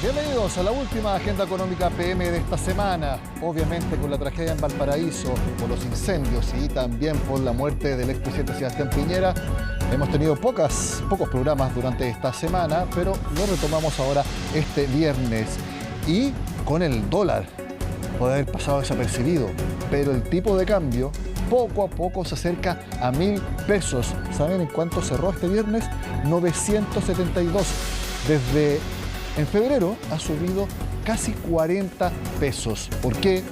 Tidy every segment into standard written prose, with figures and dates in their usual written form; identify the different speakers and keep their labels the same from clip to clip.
Speaker 1: Bienvenidos a la última agenda económica PM de esta semana. Obviamente con la tragedia en Valparaíso, por los incendios y también por la muerte del expresidente Sebastián Piñera, hemos tenido pocos programas durante esta semana, pero lo retomamos ahora este viernes. Y con el dólar, puede haber pasado desapercibido, pero el tipo de cambio poco a poco se acerca a 1.000 pesos. ¿Saben en cuánto cerró este viernes? 972. Desde en febrero ha subido casi 40 pesos. ¿Por qué?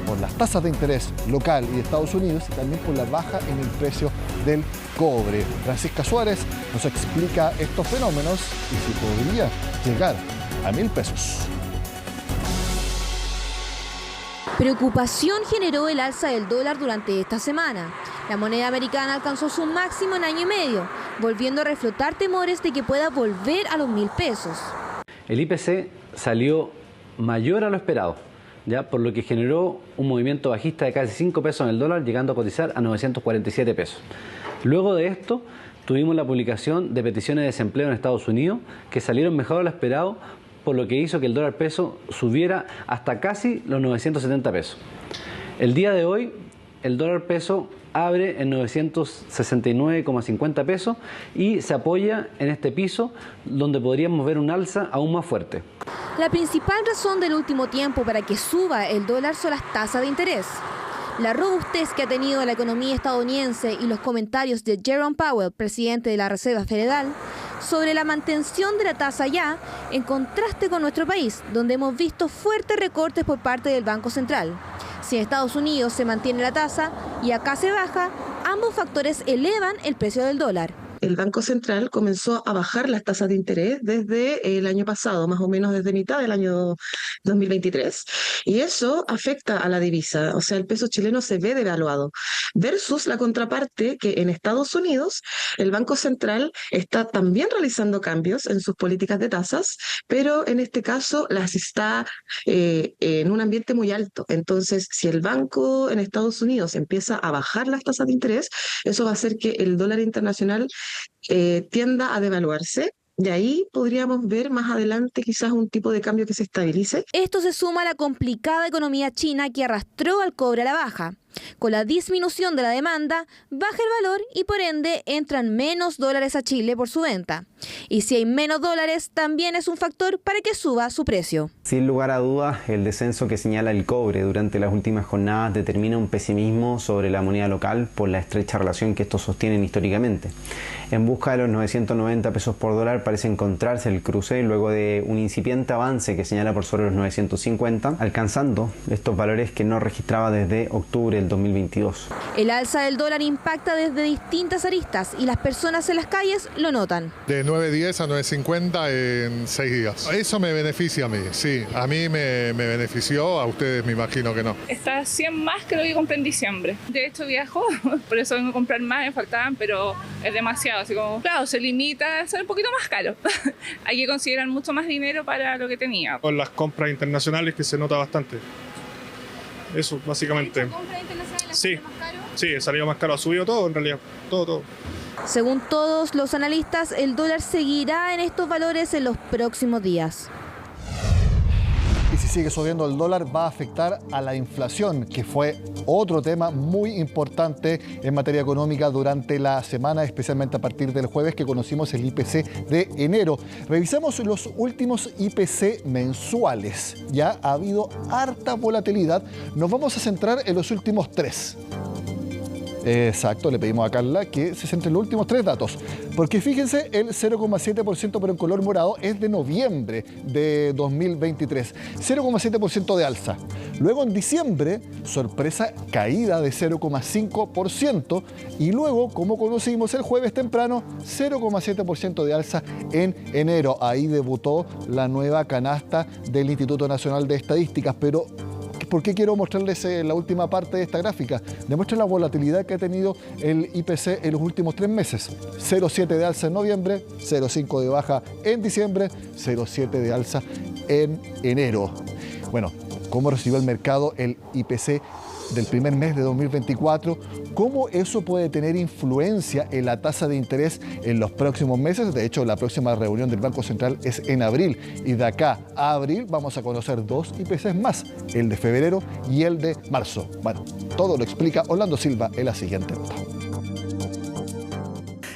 Speaker 1: Por las tasas de interés local y de Estados Unidos y también por la baja en el precio del cobre. Francisca Suárez nos explica estos fenómenos y si podría llegar a 1.000 pesos.
Speaker 2: Preocupación generó el alza del dólar durante esta semana. La moneda americana alcanzó su máximo en año y medio, volviendo a reflotar temores de que pueda volver a los 1.000 pesos.
Speaker 3: El IPC salió mayor a lo esperado, ya por lo que generó un movimiento bajista de casi 5 pesos en el dólar, llegando a cotizar a 947 pesos. Luego de esto, tuvimos la publicación de peticiones de desempleo en Estados Unidos, que salieron mejor a lo esperado, por lo que hizo que el dólar peso subiera hasta casi los 970 pesos. El día de hoy, el dólar peso abre en 969,50 pesos y se apoya en este piso donde podríamos ver un alza aún más fuerte.
Speaker 2: La principal razón del último tiempo para que suba el dólar son las tasas de interés. La robustez que ha tenido la economía estadounidense y los comentarios de Jerome Powell, presidente de la Reserva Federal, sobre la mantención de la tasa allá, en contraste con nuestro país, donde hemos visto fuertes recortes por parte del Banco Central. Si en Estados Unidos se mantiene la tasa y acá se baja, ambos factores elevan el precio del dólar.
Speaker 4: El Banco Central comenzó a bajar las tasas de interés desde el año pasado, más o menos desde mitad del año 2023. Y eso afecta a la divisa, o sea, el peso chileno se ve devaluado. Versus la contraparte que en Estados Unidos el Banco Central está también realizando cambios en sus políticas de tasas, pero en este caso las está en un ambiente muy alto. Entonces, si el banco en Estados Unidos empieza a bajar las tasas de interés, eso va a hacer que el dólar internacional tienda a devaluarse. De ahí podríamos ver más adelante quizás un tipo de cambio que se estabilice.
Speaker 2: Esto se suma a la complicada economía china que arrastró al cobre a la baja. Con la disminución de la demanda, baja el valor y por ende entran menos dólares a Chile por su venta. Y si hay menos dólares, también es un factor para que suba su precio.
Speaker 5: Sin lugar a dudas, el descenso que señala el cobre durante las últimas jornadas determina un pesimismo sobre la moneda local por la estrecha relación que estos sostienen históricamente. En busca de los 990 pesos por dólar parece encontrarse el cruce luego de un incipiente avance que señala por sobre los 950, alcanzando estos valores que no registraba desde octubre del 2022.
Speaker 2: El alza del dólar impacta desde distintas aristas y las personas en las calles lo notan.
Speaker 6: De 9.10 a 9.50 en 6 días. Eso me beneficia a mí, sí. A mí me benefició, a ustedes me imagino que no.
Speaker 7: Está 100 más que lo que compré en diciembre. De hecho viajo, por eso vengo a comprar más, me faltaban, pero es demasiado. Así como, claro, se limita a ser un poquito más caro. Hay que considerar mucho más dinero para lo que tenía.
Speaker 8: Con las compras internacionales que se nota bastante. Eso, básicamente.
Speaker 7: ¿Compras internacionales
Speaker 8: Sí,
Speaker 7: más caro?
Speaker 8: sí, salió más caro. Ha subido todo en realidad, todo.
Speaker 2: Según todos los analistas, el dólar seguirá en estos valores en los próximos días.
Speaker 1: Y si sigue subiendo el dólar, va a afectar a la inflación, que fue otro tema muy importante en materia económica durante la semana, especialmente a partir del jueves que conocimos el IPC de enero. Revisamos los últimos IPC mensuales. Ya ha habido harta volatilidad. Nos vamos a centrar en los últimos 3. Exacto, le pedimos a Carla que se centre en los últimos 3 datos. Porque fíjense, el 0,7% pero en color morado es de noviembre de 2023. 0,7% de alza. Luego en diciembre, sorpresa, caída de 0,5%. Y luego, como conocimos el jueves temprano, 0,7% de alza en enero. Ahí debutó la nueva canasta del Instituto Nacional de Estadísticas. Pero ¿por qué quiero mostrarles la última parte de esta gráfica? Demuestra la volatilidad que ha tenido el IPC en los últimos 3 meses. 0,7 de alza en noviembre, 0,5 de baja en diciembre, 0,7 de alza en enero. Bueno, ¿cómo recibió el mercado el IPC del primer mes de 2024. ¿Cómo eso puede tener influencia en la tasa de interés en los próximos meses? De hecho, la próxima reunión del Banco Central es en abril y de acá a abril vamos a conocer 2 IPCs más, el de febrero y el de marzo. Bueno, todo lo explica Orlando Silva en la siguiente nota.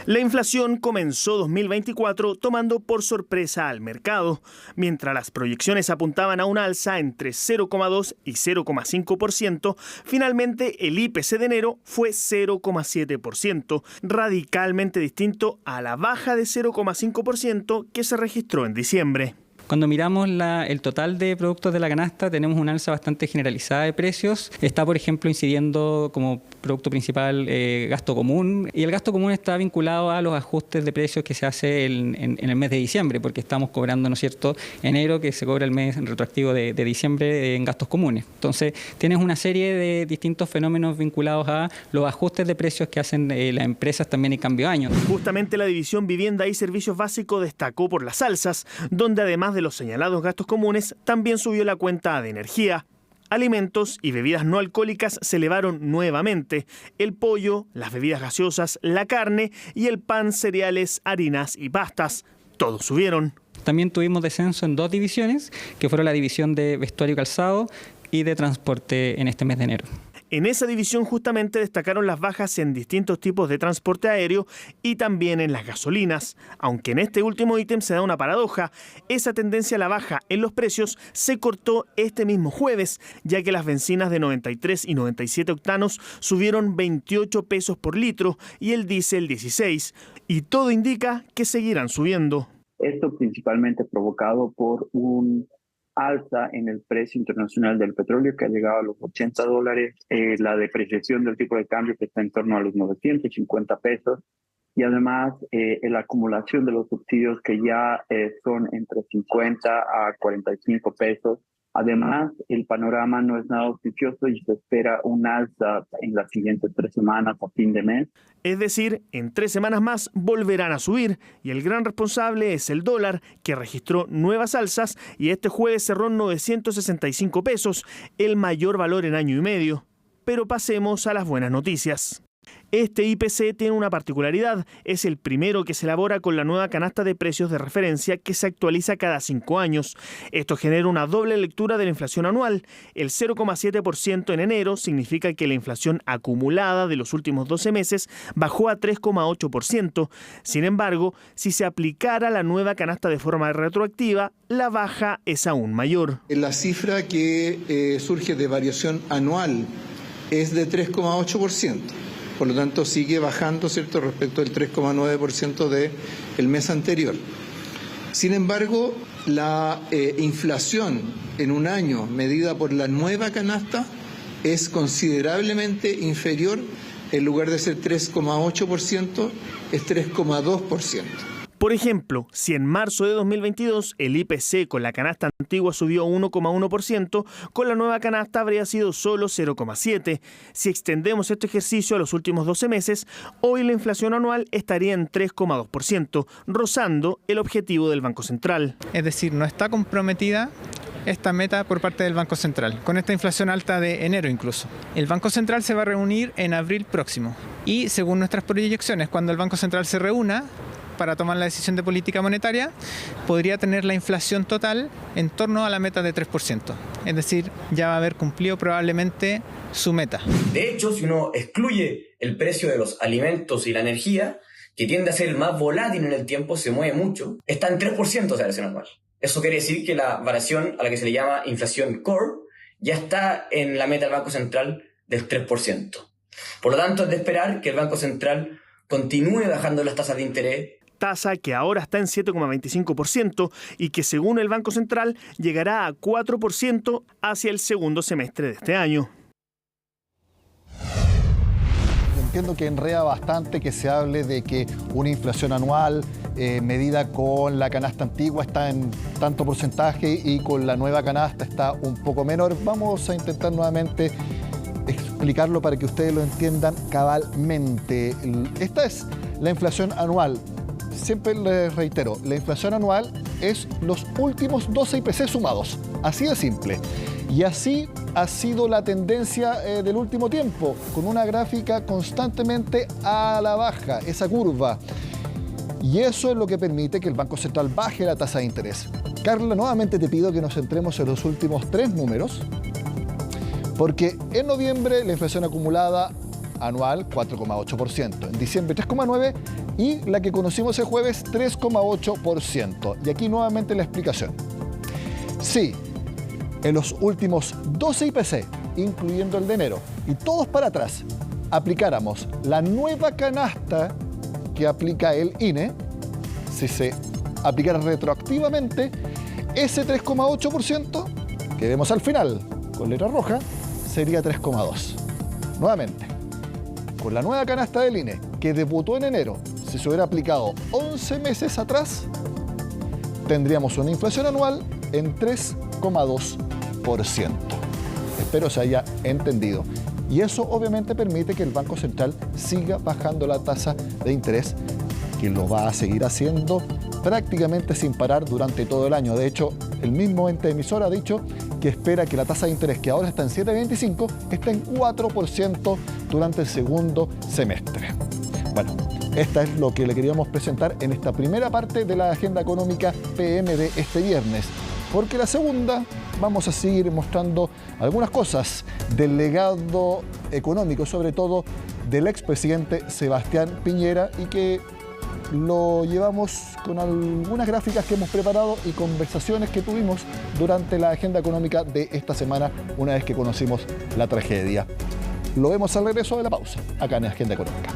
Speaker 9: La inflación comenzó 2024 tomando por sorpresa al mercado. Mientras las proyecciones apuntaban a un alza entre 0,2 y 0,5%, finalmente el IPC de enero fue 0,7%, radicalmente distinto a la baja de 0,5% que se registró en diciembre.
Speaker 10: Cuando miramos el total de productos de la canasta, tenemos una alza bastante generalizada de precios. Está, por ejemplo, incidiendo como producto principal gasto común. Y el gasto común está vinculado a los ajustes de precios que se hace en el mes de diciembre, porque estamos cobrando, ¿no es cierto?, enero, que se cobra el mes retroactivo de diciembre en gastos comunes. Entonces, tienes una serie de distintos fenómenos vinculados a los ajustes de precios que hacen las empresas también en cambio de año.
Speaker 9: Justamente la división Vivienda y Servicios Básicos destacó por las alzas, donde además de los señalados gastos comunes, también subió la cuenta de energía. Alimentos y bebidas no alcohólicas se elevaron nuevamente. El pollo, las bebidas gaseosas, la carne y el pan, cereales, harinas y pastas. Todos subieron.
Speaker 10: También tuvimos descenso en 2 divisiones, que fueron la división de vestuario y calzado y de transporte en este mes de enero.
Speaker 9: En esa división justamente destacaron las bajas en distintos tipos de transporte aéreo y también en las gasolinas. Aunque en este último ítem se da una paradoja, esa tendencia a la baja en los precios se cortó este mismo jueves, ya que las bencinas de 93 y 97 octanos subieron 28 pesos por litro y el diésel 16. Y todo indica que seguirán subiendo.
Speaker 11: Esto principalmente provocado por un alza en el precio internacional del petróleo que ha llegado a los $80, la depreciación del tipo de cambio que está en torno a los 950 pesos y además la acumulación de los subsidios que ya son entre 50 a 45 pesos. Además, el panorama no es nada auspicioso y se espera un alza en las siguientes 3 semanas a fin de mes.
Speaker 9: Es decir, en 3 semanas más volverán a subir y el gran responsable es el dólar, que registró nuevas alzas y este jueves cerró en 965 pesos, el mayor valor en año y medio. Pero pasemos a las buenas noticias. Este IPC tiene una particularidad, es el primero que se elabora con la nueva canasta de precios de referencia que se actualiza cada 5 años. Esto genera una doble lectura de la inflación anual. El 0,7% en enero significa que la inflación acumulada de los últimos 12 meses bajó a 3,8%. Sin embargo, si se aplicara la nueva canasta de forma retroactiva, la baja es aún mayor.
Speaker 12: La cifra que surge de variación anual es de 3,8%. Por lo tanto, sigue bajando, ¿cierto?, respecto del 3,9% del mes anterior. Sin embargo, la inflación en un año medida por la nueva canasta es considerablemente inferior. En lugar de ser 3,8%, es 3,2%.
Speaker 9: Por ejemplo, si en marzo de 2022 el IPC con la canasta antigua subió 1,1%, con la nueva canasta habría sido solo 0,7%. Si extendemos este ejercicio a los últimos 12 meses, hoy la inflación anual estaría en 3,2%, rozando el objetivo del Banco Central.
Speaker 13: Es decir, no está comprometida esta meta por parte del Banco Central, con esta inflación alta de enero incluso. El Banco Central se va a reunir en abril próximo y según nuestras proyecciones, cuando el Banco Central se reúna para tomar la decisión de política monetaria, podría tener la inflación total en torno a la meta de 3%. Es decir, ya va a haber cumplido probablemente su meta.
Speaker 14: De hecho, si uno excluye el precio de los alimentos y la energía, que tiende a ser el más volátil en el tiempo, se mueve mucho, está en 3% de variación anual. Eso quiere decir que la variación a la que se le llama inflación core ya está en la meta del Banco Central del 3%. Por lo tanto, es de esperar que el Banco Central continúe bajando las tasas de interés.
Speaker 9: Tasa que ahora está en 7,25% y que según el Banco Central llegará a 4% hacia el segundo semestre de este año.
Speaker 1: Entiendo que enreda bastante que se hable de que una inflación anual medida con la canasta antigua está en tanto porcentaje y con la nueva canasta está un poco menor. Vamos a intentar nuevamente explicarlo para que ustedes lo entiendan cabalmente. Esta es la inflación anual. siempre les reitero, la inflación anual es los últimos 12 IPC sumados. Así de simple. Y así ha sido la tendencia del último tiempo, con una gráfica constantemente a la baja, esa curva. Y eso es lo que permite que el Banco Central baje la tasa de interés. Carla, nuevamente te pido que nos centremos en los últimos 3 números, porque en noviembre la inflación acumulada anual 4,8%, en diciembre 3,9% y la que conocimos el jueves 3,8%. Y aquí nuevamente la explicación. Sí, en los últimos 12 IPC, incluyendo el de enero, y todos para atrás, aplicáramos la nueva canasta que aplica el INE, si se aplicara retroactivamente, ese 3,8% que vemos al final, con letra roja, sería 3,2%. Nuevamente, con la nueva canasta del INE, que debutó en enero, si se hubiera aplicado 11 meses atrás, tendríamos una inflación anual en 3,2%. Espero se haya entendido. Y eso obviamente permite que el Banco Central siga bajando la tasa de interés, que lo va a seguir haciendo prácticamente sin parar durante todo el año. De hecho, el mismo ente emisor ha dicho que espera que la tasa de interés, que ahora está en 7,25, esté en 4% durante el segundo semestre. Bueno, esta es lo que le queríamos presentar en esta primera parte de la agenda económica PM de este viernes. Porque la segunda vamos a seguir mostrando algunas cosas del legado económico, sobre todo del expresidente Sebastián Piñera, y que lo llevamos con algunas gráficas que hemos preparado y conversaciones que tuvimos durante la agenda económica de esta semana, una vez que conocimos la tragedia. Lo vemos al regreso de la pausa, acá en Agenda Económica.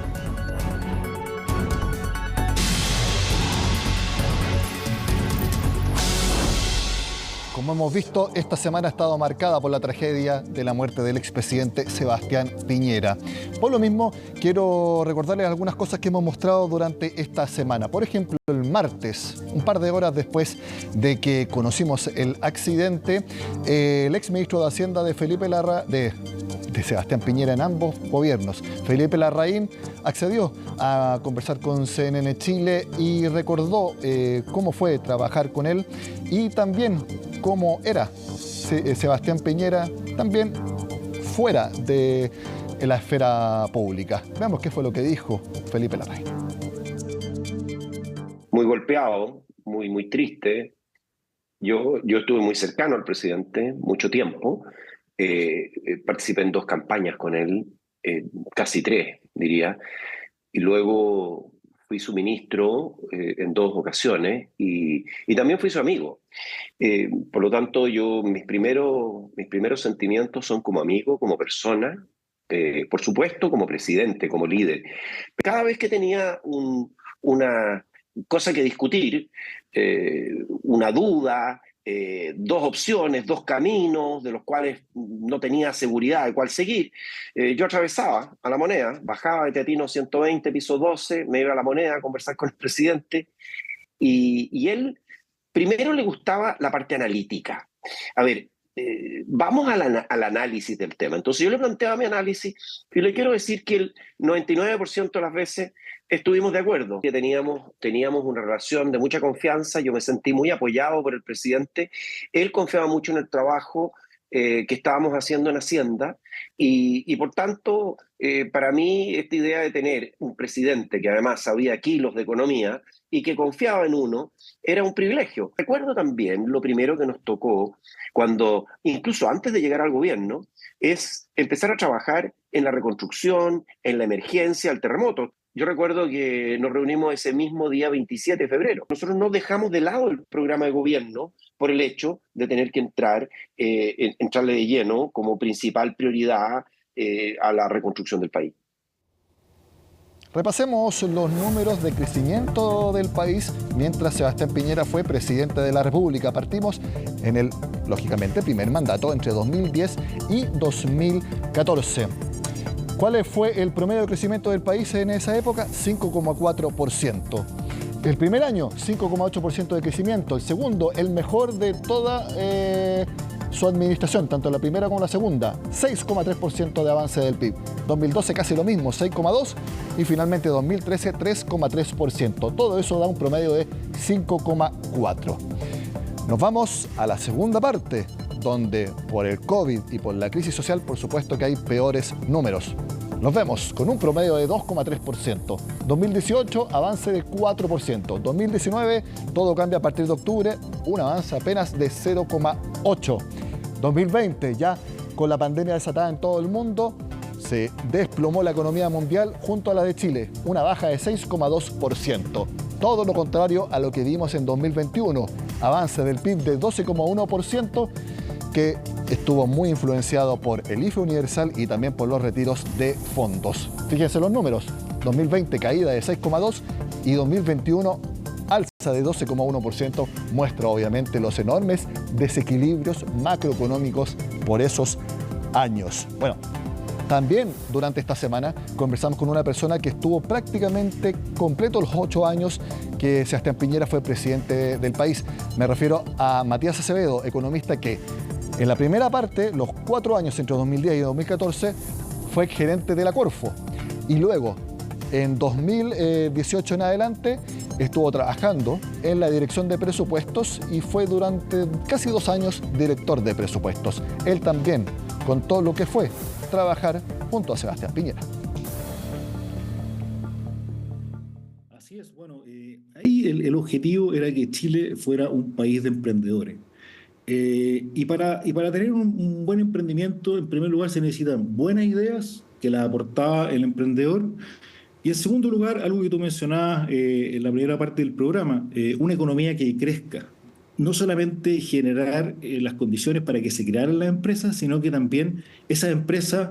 Speaker 1: Como hemos visto, esta semana ha estado marcada por la tragedia de la muerte del expresidente Sebastián Piñera. Por lo mismo, quiero recordarles algunas cosas que hemos mostrado durante esta semana. Por ejemplo, el martes, un par de horas después de que conocimos el accidente, el exministro de Hacienda de Sebastián Piñera en ambos gobiernos, Felipe Larraín, accedió a conversar con CNN Chile y recordó cómo fue trabajar con él y también cómo era Sebastián Piñera también fuera de la esfera pública. Veamos qué fue lo que dijo Felipe Larraín.
Speaker 15: Muy golpeado, muy triste. Yo estuve muy cercano al presidente mucho tiempo. Participé en 2 campañas con él, casi 3, diría. Y luego fui su ministro en 2 ocasiones y también fui su amigo. Por lo tanto, mis primeros sentimientos son como amigo, como persona, por supuesto como presidente, como líder. Cada vez que tenía una cosa que discutir, una duda, 2 opciones, 2 caminos, de los cuales no tenía seguridad de cuál seguir, yo atravesaba a La Moneda, bajaba de Teatino 120, piso 12, me iba a La Moneda a conversar con el presidente, y él primero le gustaba la parte analítica. A ver, vamos al análisis del tema. Entonces yo le planteaba mi análisis y le quiero decir que el 99% de las veces estuvimos de acuerdo, que teníamos una relación de mucha confianza. Yo me sentí muy apoyado por el presidente. Él confiaba mucho en el trabajo que estábamos haciendo en Hacienda y por tanto, para mí esta idea de tener un presidente que además sabía kilos de economía y que confiaba en uno, era un privilegio. Recuerdo también lo primero que nos tocó cuando, incluso antes de llegar al gobierno, es empezar a trabajar en la reconstrucción, en la emergencia, el terremoto. Yo recuerdo que nos reunimos ese mismo día 27 de febrero. Nosotros no dejamos de lado el programa de gobierno por el hecho de tener que entrarle de lleno como principal prioridad a la reconstrucción del país.
Speaker 1: Repasemos los números de crecimiento del país mientras Sebastián Piñera fue presidente de la República. Partimos en el, lógicamente, primer mandato entre 2010 y 2014. ¿Cuál fue el promedio de crecimiento del país en esa época? 5,4%. El primer año, 5,8% de crecimiento. El segundo, el mejor de toda su administración, tanto la primera como la segunda, 6,3% de avance del PIB. 2012 casi lo mismo, 6,2%, y finalmente 2013, 3,3%. Todo eso da un promedio de 5,4%. Nos vamos a la segunda parte, donde por el COVID y por la crisis social, por supuesto que hay peores números. Nos vemos con un promedio de 2,3%. 2018, avance de 4%. 2019, todo cambia a partir de octubre, un avance apenas de 0,8%. 2020, ya con la pandemia desatada en todo el mundo, se desplomó la economía mundial junto a la de Chile, una baja de 6,2%. Todo lo contrario a lo que vimos en 2021, avance del PIB de 12,1%, que estuvo muy influenciado por el IFE universal y también por los retiros de fondos. Fíjense los números, 2020 caída de 6,2% y 2021 alza de 12,1%, muestra obviamente los enormes desequilibrios macroeconómicos por esos años. Bueno, también durante esta semana conversamos con una persona que estuvo prácticamente completo los 8 años que Sebastián Piñera fue presidente del país. Me refiero a Matías Acevedo, economista que en la primera parte, los 4 años entre 2010 y 2014, fue gerente de la Corfo. Y luego, en 2018 en adelante, estuvo trabajando en la dirección de presupuestos y fue durante casi 2 años director de presupuestos. Él también contó lo que fue trabajar junto a Sebastián Piñera.
Speaker 16: Así es, bueno, ahí el objetivo era que Chile fuera un país de emprendedores. Y para tener un buen emprendimiento, en primer lugar se necesitan buenas ideas que las aportaba el emprendedor. Y en segundo lugar, algo que tú mencionabas en la primera parte del programa, una economía que crezca. No solamente generar las condiciones para que se crearan las empresas, sino que también esas empresas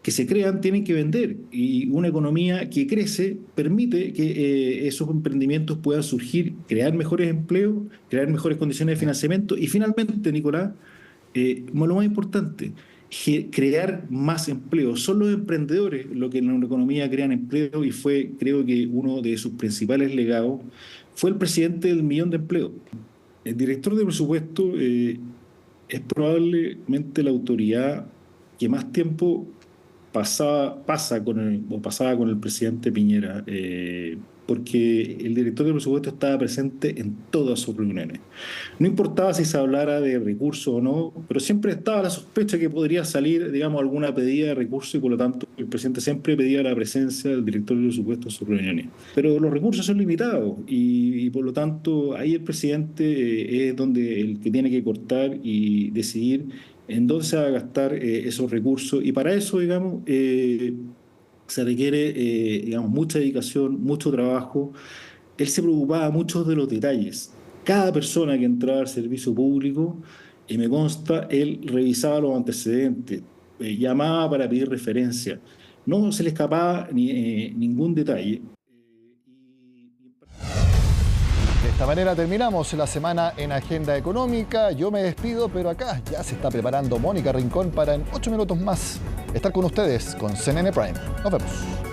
Speaker 16: que se crean tienen que vender. Y una economía que crece permite que esos emprendimientos puedan surgir, crear mejores empleos, crear mejores condiciones de financiamiento. Y finalmente, Nicolás, lo más importante, crear más empleos. Son los emprendedores los que en una economía crean empleo, y fue, creo que uno de sus principales legados fue el presidente del 1.000.000 de empleos. El director de presupuesto es probablemente la autoridad que más tiempo pasaba con el presidente Piñera, porque el director de presupuesto estaba presente en todas sus reuniones. No importaba si se hablara de recursos o no, pero siempre estaba la sospecha que podría salir, digamos, alguna pedida de recursos, y por lo tanto el presidente siempre pedía la presencia del director de presupuesto en sus reuniones. Pero los recursos son limitados y por lo tanto ahí el presidente es donde el que tiene que cortar y decidir en dónde se va a gastar esos recursos, y para eso, digamos, se requiere, digamos, mucha dedicación, mucho trabajo. Él se preocupaba mucho de los detalles. Cada persona que entraba al servicio público, y me consta, él revisaba los antecedentes, llamaba para pedir referencia. No se le escapaba ningún detalle.
Speaker 1: De esta manera terminamos la semana en Agenda Económica. Yo me despido, pero acá ya se está preparando Mónica Rincón para en 8 minutos más estar con ustedes con CNN Prime. Nos vemos.